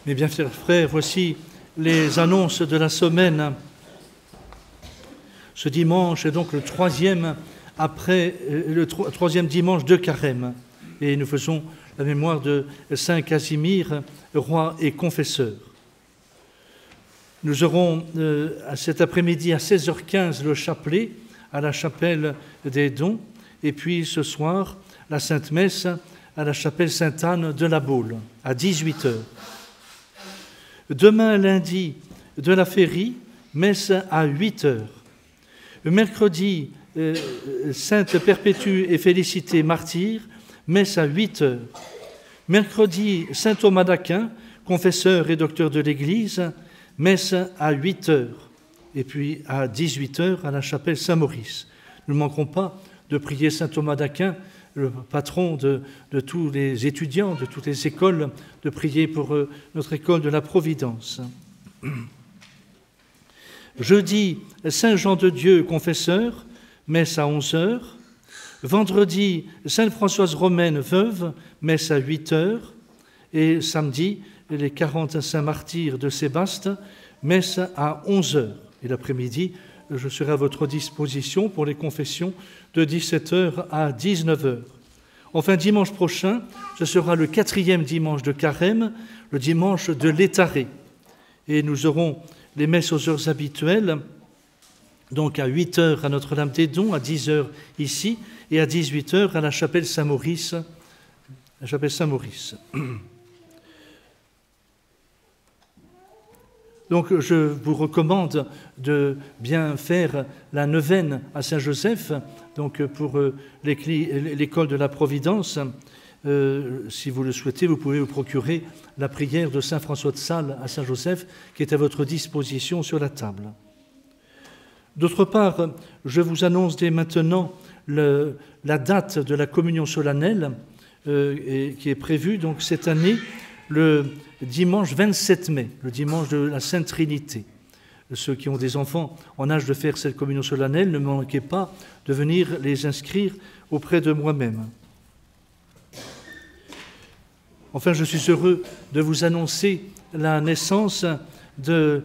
Mes bien chers frères, voici les annonces de la semaine. Ce dimanche est donc le troisième dimanche de Carême. Et nous faisons la mémoire de Saint Casimir, roi et confesseur. Nous aurons cet après-midi à 16h15 le chapelet à la chapelle des Dons, et puis ce soir la Sainte Messe à la chapelle Sainte-Anne de la Baule à 18h. Demain lundi de la Férie, messe à 8h. Mercredi, Sainte Perpétue et Félicité martyr, messe à 8h. Mercredi, Saint Thomas d'Aquin, confesseur et docteur de l'Église, messe à 8h. Et puis à 18h à la chapelle Saint-Maurice. Nous ne manquerons pas de prier Saint Thomas d'Aquin, le patron de tous les étudiants, de toutes les écoles, de prier pour notre école de la Providence. Jeudi, Saint Jean de Dieu, confesseur, messe à 11h. Vendredi, Sainte Françoise Romaine, veuve, messe à 8h. Et samedi, les 40 saints martyrs de Sébaste, messe à 11h. Et l'après-midi, je serai à votre disposition pour les confessions de 17h à 19h. Enfin, dimanche prochain, ce sera le 4e dimanche de Carême, le dimanche de l'Étaré. Et nous aurons les messes aux heures habituelles, donc à 8h à Notre-Dame-des-Dons, à 10h ici, et à 18h à la chapelle Saint-Maurice. Donc je vous recommande de bien faire la neuvaine à Saint-Joseph, donc pour l'école de la Providence. Si vous le souhaitez, vous pouvez vous procurer la prière de Saint François de Sales à Saint-Joseph qui est à votre disposition sur la table. D'autre part, je vous annonce dès maintenant la date de la communion solennelle qui est prévue donc cette année, le dimanche 27 mai, le dimanche de la Sainte Trinité. Ceux qui ont des enfants en âge de faire cette communion solennelle, ne manquez pas de venir les inscrire auprès de moi-même. Enfin, je suis heureux de vous annoncer la naissance d'une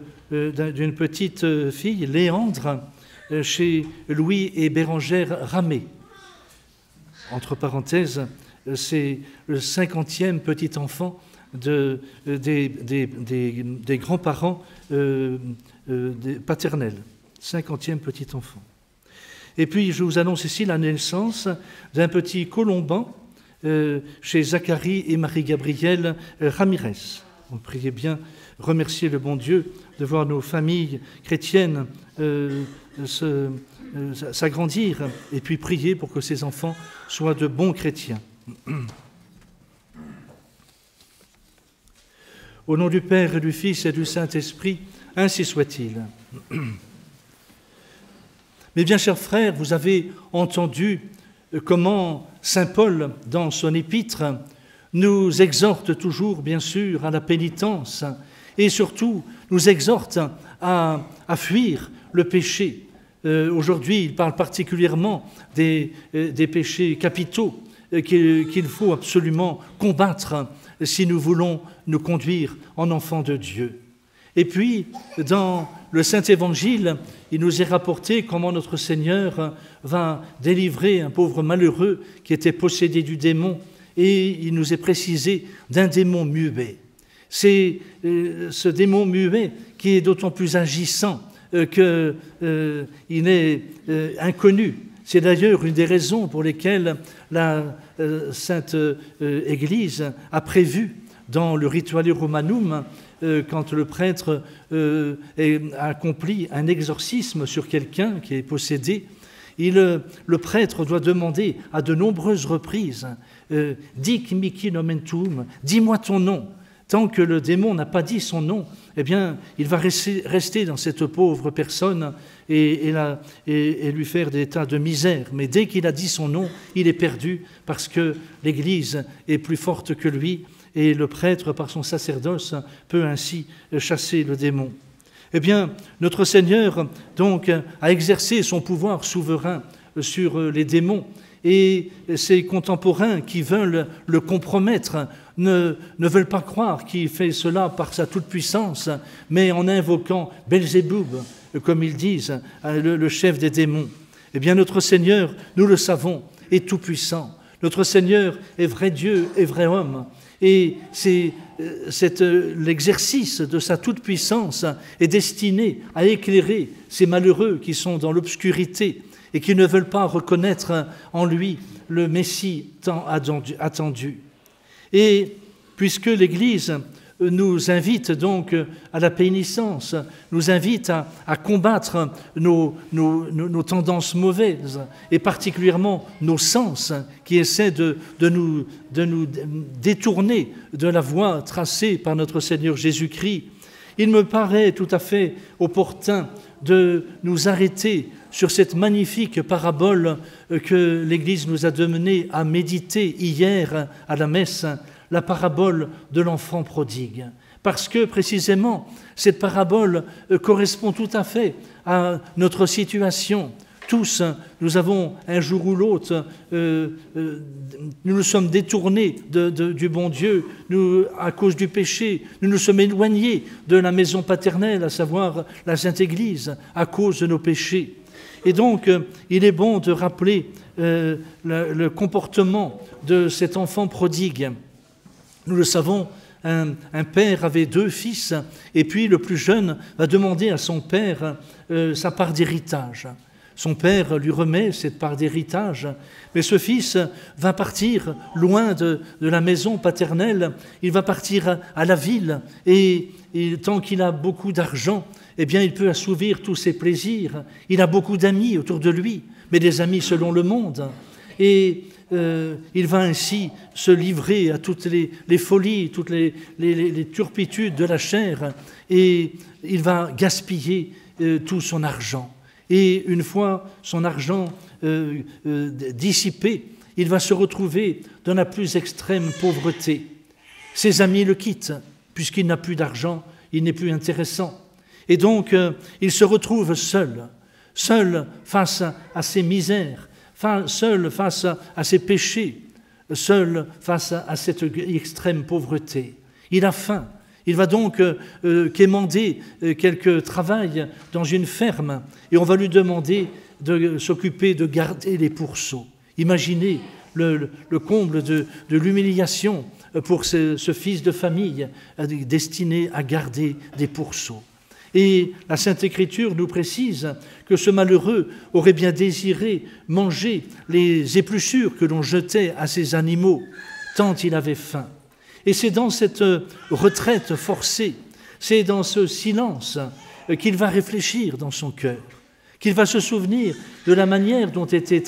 petite fille, Léandre, chez Louis et Bérangère Ramé. Entre parenthèses, c'est le 50e petit enfant des grands-parents paternels. 50e petit enfant. Et puis, je vous annonce ici la naissance d'un petit colomban chez Zacharie et Marie-Gabrielle Ramirez. On priez bien, remercier le bon Dieu de voir nos familles chrétiennes s'agrandir et puis prier pour que ces enfants soient de bons chrétiens. Au nom du Père et du Fils et du Saint-Esprit, ainsi soit-il. Mes bien chers frères, vous avez entendu comment saint Paul, dans son épître, nous exhorte toujours, bien sûr, à la pénitence et surtout nous exhorte à fuir le péché. Aujourd'hui, il parle particulièrement des péchés capitaux qu'il faut absolument combattre si nous voulons nous conduire en enfants de Dieu. Et puis, dans le Saint-Évangile, il nous est rapporté comment notre Seigneur va délivrer un pauvre malheureux qui était possédé du démon, et il nous est précisé d'un démon muet. C'est ce démon muet qui est d'autant plus agissant qu'il est inconnu. C'est d'ailleurs une des raisons pour lesquelles la Sainte Église a prévu dans le Rituale Romanum, quand le prêtre accomplit un exorcisme sur quelqu'un qui est possédé, le prêtre doit demander à de nombreuses reprises « Dic mihi nomentum » « Dis-moi ton nom ». Tant que le démon n'a pas dit son nom, eh bien, il va rester dans cette pauvre personne et lui faire des tas de misère. Mais dès qu'il a dit son nom, il est perdu parce que l'Église est plus forte que lui et le prêtre, par son sacerdoce, peut ainsi chasser le démon. Eh bien, notre Seigneur, donc, a exercé son pouvoir souverain sur les démons. Et ses contemporains qui veulent le compromettre ne veulent pas croire qu'il fait cela par sa toute-puissance, mais en invoquant Belzéboub, comme ils disent, le chef des démons. Eh bien, notre Seigneur, nous le savons, est tout-puissant. Notre Seigneur est vrai Dieu et vrai homme. Et l'exercice de sa toute-puissance est destiné à éclairer ces malheureux qui sont dans l'obscurité et qui ne veulent pas reconnaître en lui le Messie tant attendu. Et puisque l'Église nous invite donc à la pénitence, nous invite à combattre nos tendances mauvaises, et particulièrement nos sens qui essaient de nous détourner de la voie tracée par notre Seigneur Jésus-Christ. Il me paraît tout à fait opportun de nous arrêter sur cette magnifique parabole que l'Église nous a donné à méditer hier à la messe, la parabole de l'enfant prodigue. Parce que précisément, cette parabole correspond tout à fait à notre situation. Tous, nous avons un jour ou l'autre, nous nous sommes détournés du bon Dieu à cause du péché. Nous nous sommes éloignés de la maison paternelle, à savoir la Sainte Église, à cause de nos péchés. Et donc, il est bon de rappeler le comportement de cet enfant prodigue. Nous le savons, un père avait 2 fils, et puis le plus jeune va demander à son père sa part d'héritage. Son père lui remet cette part d'héritage, mais ce fils va partir loin de la maison paternelle, il va partir à la ville, et tant qu'il a beaucoup d'argent, eh bien il peut assouvir tous ses plaisirs. Il a beaucoup d'amis autour de lui, mais des amis selon le monde. Et il va ainsi se livrer à toutes les folies, toutes les turpitudes de la chair, et il va gaspiller tout son argent. Et une fois son argent dissipé, il va se retrouver dans la plus extrême pauvreté. Ses amis le quittent, puisqu'il n'a plus d'argent, il n'est plus intéressant. Et donc, il se retrouve seul face à ses misères, seul face à ses péchés, seul face à cette extrême pauvreté. Il a faim. Il va donc quémander quelque travail dans une ferme et on va lui demander de s'occuper de garder les pourceaux. Imaginez le comble de l'humiliation pour ce fils de famille destiné à garder des pourceaux. Et la Sainte Écriture nous précise que ce malheureux aurait bien désiré manger les épluchures que l'on jetait à ces animaux, tant il avait faim. Et c'est dans cette retraite forcée, c'est dans ce silence qu'il va réfléchir dans son cœur, qu'il va se souvenir de la manière dont il était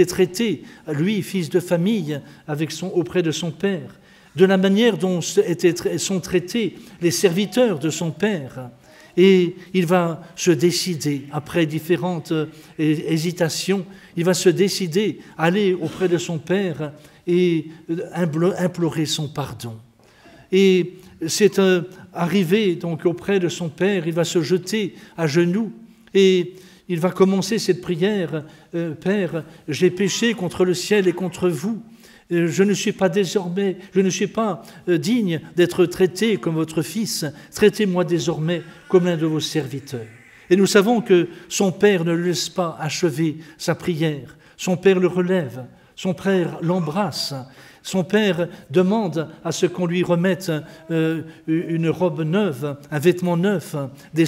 traité, lui, fils de famille, auprès de son père, de la manière dont sont traités les serviteurs de son père. Et il va se décider, après différentes hésitations, il va se décider à aller auprès de son père et implorer son pardon. Et c'est arrivé donc auprès de son père, il va se jeter à genoux et il va commencer cette prière. Père, j'ai péché contre le ciel et contre vous. Je ne suis pas digne d'être traité comme votre fils. Traitez-moi désormais comme l'un de vos serviteurs. Et nous savons que son père ne le laisse pas achever sa prière. Son père le relève. Son père l'embrasse. Son père demande à ce qu'on lui remette une robe neuve, un vêtement neuf, des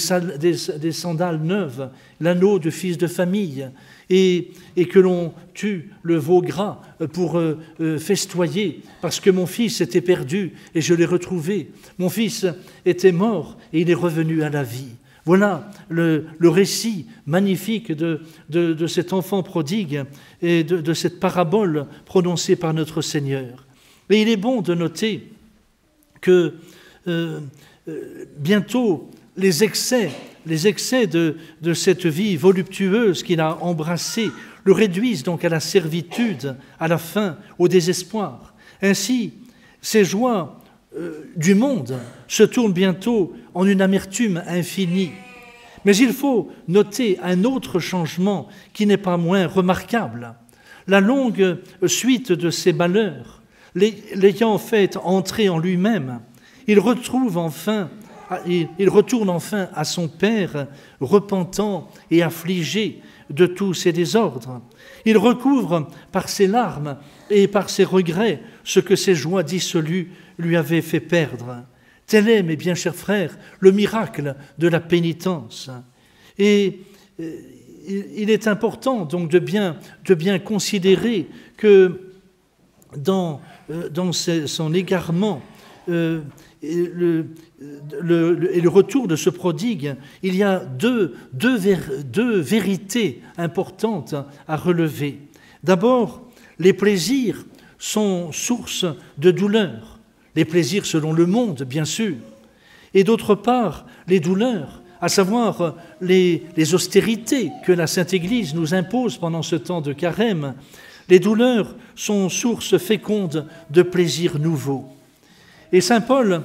sandales neuves, l'anneau de fils de famille, et que l'on tue le veau gras pour festoyer, parce que mon fils était perdu et je l'ai retrouvé. Mon fils était mort et il est revenu à la vie. Voilà le récit magnifique de cet enfant prodigue et de cette parabole prononcée par notre Seigneur. Et il est bon de noter que bientôt les excès de cette vie voluptueuse qu'il a embrassée le réduisent donc à la servitude, à la faim, au désespoir. Ainsi, ces joies du monde se tourne bientôt en une amertume infinie. Mais il faut noter un autre changement qui n'est pas moins remarquable. La longue suite de ses malheurs, l'ayant fait entrer en lui-même, il retourne enfin à son Père, repentant et affligé de tous ses désordres. Il recouvre par ses larmes et par ses regrets ce que ses joies dissolues lui avaient fait perdre. Tel est, mes bien chers frères, le miracle de la pénitence. Et il est important donc de bien considérer que dans son égarement et le retour de ce prodigue, il y a deux vérités importantes à relever. D'abord, les plaisirs sont source de douleur. Les plaisirs selon le monde, bien sûr. Et d'autre part, les douleurs, à savoir les austérités que la Sainte Église nous impose pendant ce temps de carême, les douleurs sont source féconde de plaisirs nouveaux. Et saint Paul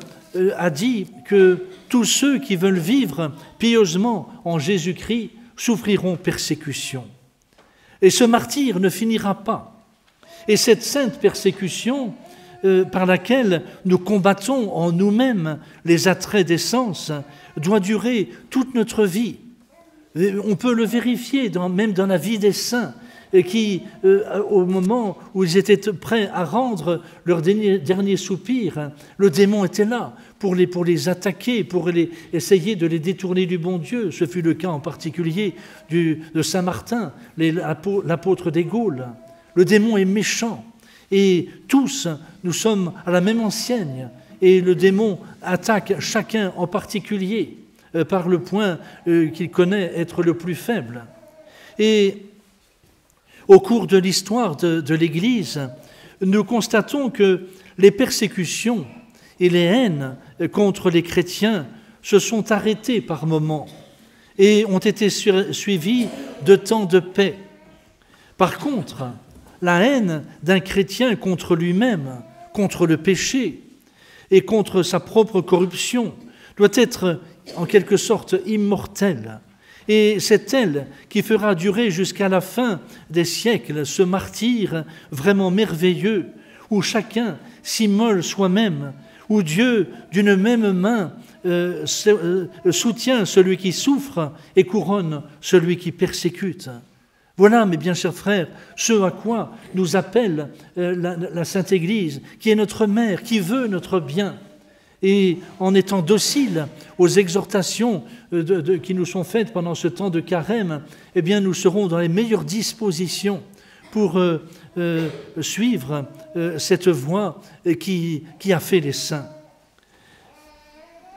a dit que tous ceux qui veulent vivre pieusement en Jésus-Christ souffriront persécution. Et ce martyre ne finira pas. Et cette sainte persécution par laquelle nous combattons en nous-mêmes les attraits des sens doit durer toute notre vie. On peut le vérifier même dans la vie des saints qui, au moment où ils étaient prêts à rendre leur dernier soupir, le démon était là pour les attaquer, pour essayer de les détourner du bon Dieu. Ce fut le cas en particulier de saint Martin, l'apôtre des Gaules. Le démon est méchant. Et tous, nous sommes à la même enseigne. Et le démon attaque chacun en particulier par le point qu'il connaît être le plus faible. Et au cours de l'histoire de l'Église, nous constatons que les persécutions et les haines contre les chrétiens se sont arrêtées par moments et ont été suivies de temps de paix. Par contre, la haine d'un chrétien contre lui-même, contre le péché et contre sa propre corruption doit être en quelque sorte immortelle. Et c'est elle qui fera durer jusqu'à la fin des siècles ce martyre vraiment merveilleux où chacun s'immole soi-même, où Dieu d'une même main soutient celui qui souffre et couronne celui qui persécute. Voilà, mes bien chers frères, ce à quoi nous appelle la Sainte Église, qui est notre mère, qui veut notre bien. Et en étant docile aux exhortations qui nous sont faites pendant ce temps de carême, eh bien, nous serons dans les meilleures dispositions pour suivre cette voie qui a fait les saints.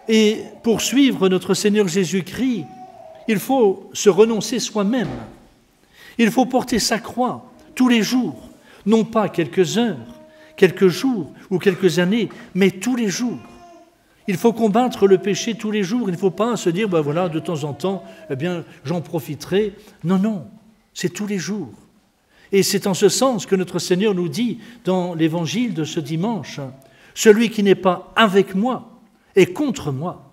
Et pour suivre notre Seigneur Jésus-Christ, il faut se renoncer soi-même. Il faut porter sa croix tous les jours, non pas quelques heures, quelques jours ou quelques années, mais tous les jours. Il faut combattre le péché tous les jours. Il ne faut pas se dire, ben voilà, de temps en temps, eh bien, j'en profiterai. Non, non, c'est tous les jours. Et c'est en ce sens que notre Seigneur nous dit dans l'évangile de ce dimanche, « Celui qui n'est pas avec moi est contre moi ».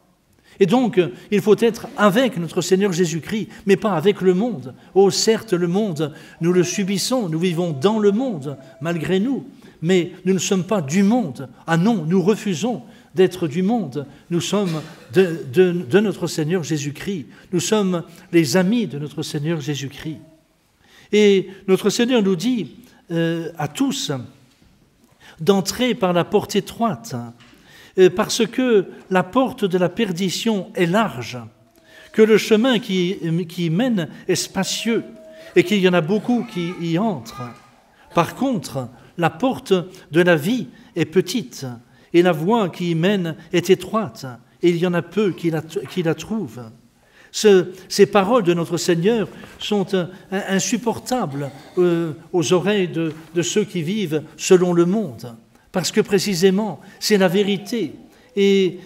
Et donc, il faut être avec notre Seigneur Jésus-Christ, mais pas avec le monde. Oh, certes, le monde, nous le subissons, nous vivons dans le monde, malgré nous, mais nous ne sommes pas du monde. Ah non, nous refusons d'être du monde. Nous sommes de notre Seigneur Jésus-Christ. Nous sommes les amis de notre Seigneur Jésus-Christ. Et notre Seigneur nous dit à tous d'entrer par la porte étroite, parce que la porte de la perdition est large, que le chemin qui mène est spacieux et qu'il y en a beaucoup qui y entrent. Par contre, la porte de la vie est petite et la voie qui y mène est étroite et il y en a peu qui la trouvent. Ces paroles de notre Seigneur sont insupportables aux oreilles de ceux qui vivent selon le monde. Parce que précisément, c'est la vérité. Et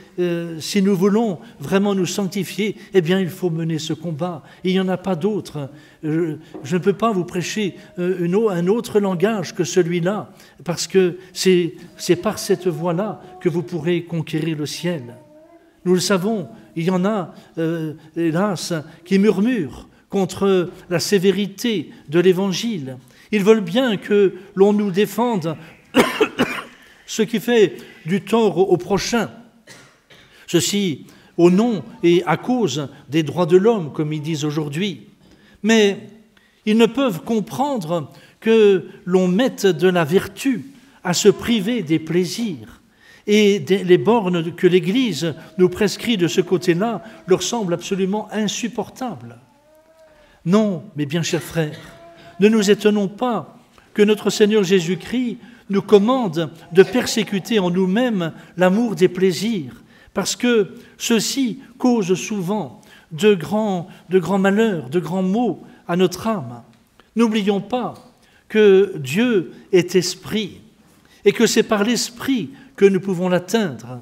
si nous voulons vraiment nous sanctifier, eh bien, il faut mener ce combat. Il n'y en a pas d'autre. Je ne peux pas vous prêcher un autre langage que celui-là, parce que c'est par cette voie-là que vous pourrez conquérir le ciel. Nous le savons, il y en a, hélas, qui murmurent contre la sévérité de l'Évangile. Ils veulent bien que l'on nous défende ce qui fait du tort au prochain. Ceci au nom et à cause des droits de l'homme, comme ils disent aujourd'hui. Mais ils ne peuvent comprendre que l'on mette de la vertu à se priver des plaisirs. Et les bornes que l'Église nous prescrit de ce côté-là leur semblent absolument insupportables. Non, mes bien chers frères, ne nous étonnons pas que notre Seigneur Jésus-Christ nous commande de persécuter en nous-mêmes l'amour des plaisirs, parce que ceux-ci causent souvent de grands malheurs, de grands maux à notre âme. N'oublions pas que Dieu est esprit et que c'est par l'esprit que nous pouvons l'atteindre.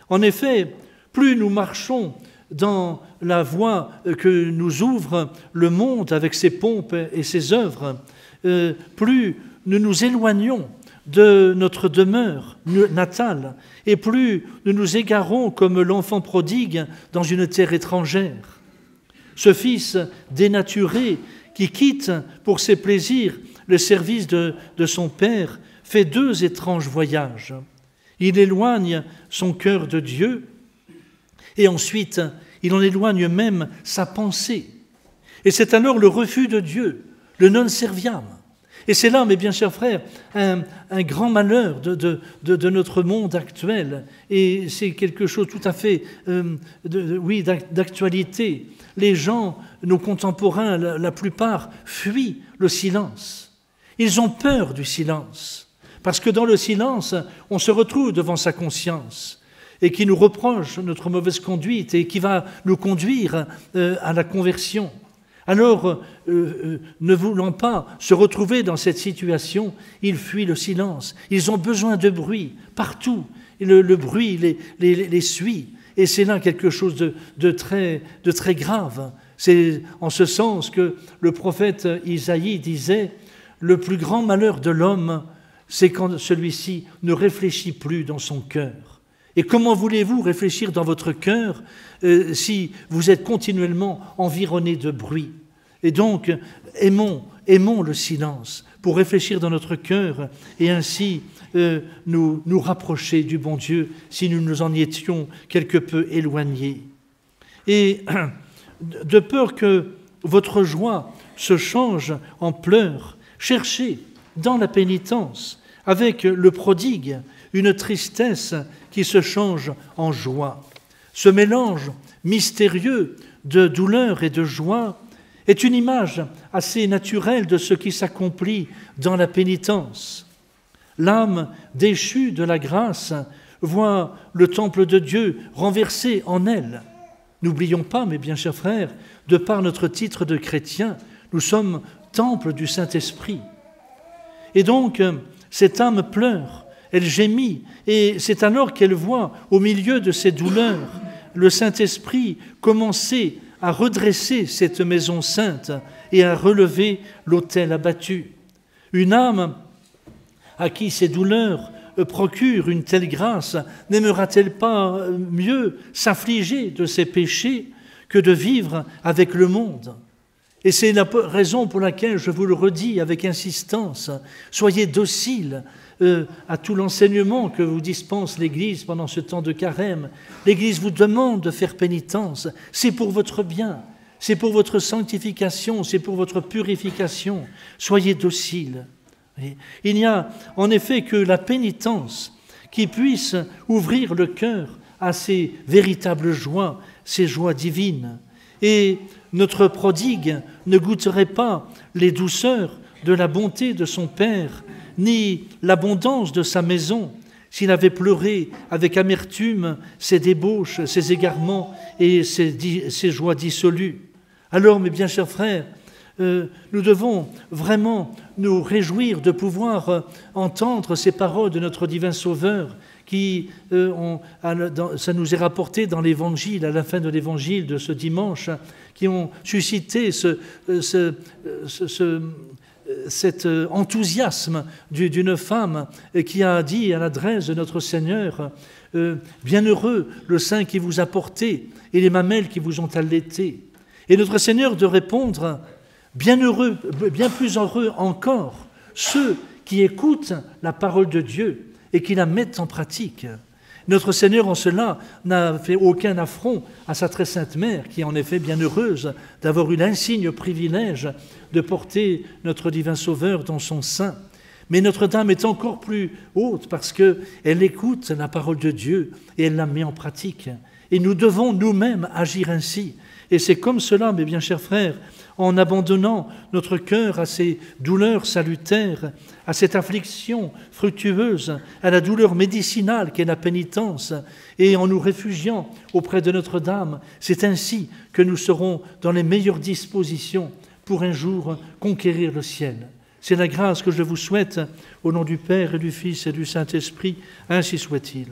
En effet, plus nous marchons dans la voie que nous ouvre le monde avec ses pompes et ses œuvres, plus nous nous éloignons de notre demeure natale, et plus nous nous égarons comme l'enfant prodigue dans une terre étrangère. Ce fils dénaturé qui quitte pour ses plaisirs le service de son père fait 2 étranges voyages. Il éloigne son cœur de Dieu et ensuite il en éloigne même sa pensée. Et c'est alors le refus de Dieu, le non serviam. Et c'est là, mes bien chers frères, un grand malheur de notre monde actuel. Et c'est quelque chose tout à fait, d'actualité. Les gens, nos contemporains, la plupart, fuient le silence. Ils ont peur du silence. Parce que dans le silence, on se retrouve devant sa conscience et qui nous reproche notre mauvaise conduite et qui va nous conduire à la conversion. Alors, ne voulant pas se retrouver dans cette situation, ils fuient le silence. Ils ont besoin de bruit partout. Et le bruit les suit. Et c'est là quelque chose de très grave. C'est en ce sens que le prophète Isaïe disait « Le plus grand malheur de l'homme, c'est quand celui-ci ne réfléchit plus dans son cœur. » Et comment voulez-vous réfléchir dans votre cœur si vous êtes continuellement environné de bruit? Et donc, aimons le silence pour réfléchir dans notre cœur et ainsi nous rapprocher du bon Dieu si nous nous en étions quelque peu éloignés. Et de peur que votre joie se change en pleurs, cherchez dans la pénitence, avec le prodigue, une tristesse qui se change en joie. Ce mélange mystérieux de douleur et de joie est une image assez naturelle de ce qui s'accomplit dans la pénitence. L'âme déchue de la grâce voit le temple de Dieu renversé en elle. N'oublions pas, mes bien chers frères, de par notre titre de chrétien, nous sommes temple du Saint-Esprit. Et donc, cette âme pleure, elle gémit, et c'est alors qu'elle voit, au milieu de ses douleurs, le Saint-Esprit commencer à redresser cette maison sainte et à relever l'autel abattu. Une âme à qui ces douleurs procurent une telle grâce, n'aimera-t-elle pas mieux s'affliger de ses péchés que de vivre avec le monde? Et c'est la raison pour laquelle je vous le redis avec insistance, soyez dociles à tout l'enseignement que vous dispense l'Église pendant ce temps de carême. L'Église vous demande de faire pénitence, c'est pour votre bien, c'est pour votre sanctification, c'est pour votre purification. Soyez dociles. Il n'y a en effet que la pénitence qui puisse ouvrir le cœur à ces véritables joies, ces joies divines. Et notre prodigue ne goûterait pas les douceurs de la bonté de son Père, ni l'abondance de sa maison, s'il avait pleuré avec amertume ses débauches, ses égarements et ses joies dissolues. Alors, mes bien chers frères, nous devons vraiment nous réjouir de pouvoir entendre ces paroles de notre divin Sauveur qui, ça nous est rapporté dans l'Évangile, à la fin de l'Évangile de ce dimanche, qui ont suscité cet enthousiasme d'une femme qui a dit à l'adresse de notre Seigneur Bienheureux le sein qui vous a porté et les mamelles qui vous ont allaité. Et notre Seigneur de répondre, bienheureux, bien plus heureux encore, ceux qui écoutent la parole de Dieu et qui la mettent en pratique. Notre Seigneur en cela n'a fait aucun affront à sa très sainte mère, qui est en effet bien heureuse d'avoir eu l'insigne privilège de porter notre divin Sauveur dans son sein. Mais Notre-Dame est encore plus haute parce qu'elle écoute la parole de Dieu et elle la met en pratique. Et nous devons nous-mêmes agir ainsi. Et c'est comme cela, mes bien chers frères, en abandonnant notre cœur à ces douleurs salutaires, à cette affliction fructueuse, à la douleur médicinale qu'est la pénitence, et en nous réfugiant auprès de Notre-Dame, c'est ainsi que nous serons dans les meilleures dispositions pour un jour conquérir le ciel. C'est la grâce que je vous souhaite, au nom du Père et du Fils et du Saint-Esprit, ainsi soit-il.